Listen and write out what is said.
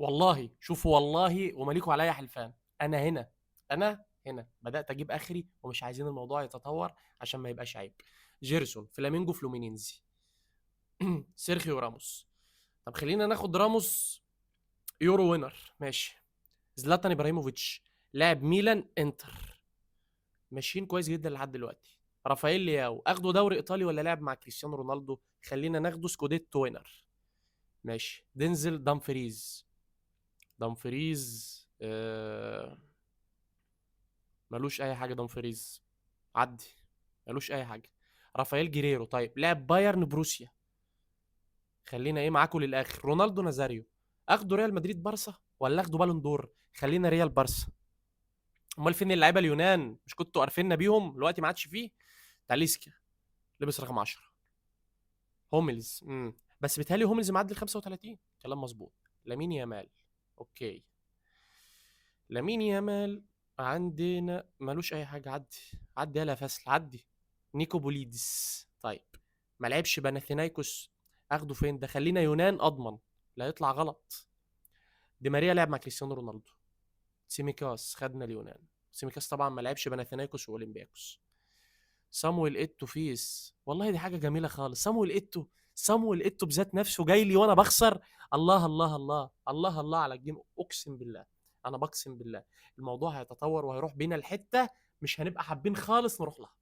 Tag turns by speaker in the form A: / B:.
A: والله شوفوا والله ومالكوا عليا حلفان، انا هنا بدات اجيب اخري ومش عايزين الموضوع يتطور عشان ما يبقاش عيب. جيرسون، فلامينجو، فلومينينزي. سيرخيو راموس. طب خلينا ناخد راموس. يورو وينر ماشي. زلاتان ابراهيموفيتش، لاعب ميلان انتر. ماشيين كويس جدا لحد دلوقتي. رافائيل لياو، اخده دوري ايطالي ولا لعب مع كريستيانو رونالدو؟ خلينا ناخده سكوديتو وينر. ماشي. دينزل دامفريز. دامفريز ملوش اي حاجه دامفريز. عدي. ملوش اي حاجه. رافائيل جيريرو، طيب لعب بايرن بروسيا. خلينا ايه معاكم للاخر. رونالدو نازاريو، اخده ريال مدريد بارسا ولا اخده بالون دور؟ خلينا ريال بارسا. امال فين اللعيبه اليونان؟ مش كنتوا عارفيننا بيهم دلوقتي ما عادش فيه. تاليسكا، لبس رقم 10. هوملز، بس بيتهيألي هوملز معدي ال 35. كلام مظبوط. لامين يامال. اوكي. لامين يامال عندنا ملوش اي حاجه. عدي. عدي يلا فصل عدي. نيكو بوليدس، طيب. ما لعبش باناثينايكوس. اخده فين ده؟ خلينا يونان اضمن. لا يطلع غلط. دي ماريا لعب مع كريستيانو رونالدو. سيميكاس، خدنا اليونان. سيميكاس طبعا ما لعبش باناثينايكوس واولمبياكوس. صامويل ايتو فيس، والله دي حاجه جميله خالص. صامويل ايتو. صامويل ايتو بذات نفسه جاي لي وانا بخسر. الله الله الله الله الله على الجيم، اقسم بالله. انا بقسم بالله. الموضوع هيتطور وهيروح بينا لحته مش هنبقى حابين خالص نروح لها.